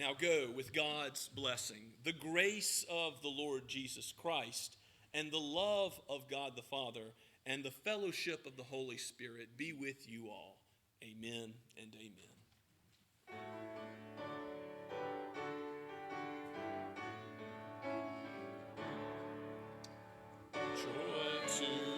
Now go with God's blessing, the grace of the Lord Jesus Christ, and the love of God the Father, and the fellowship of the Holy Spirit be with you all. Amen and amen. Joy to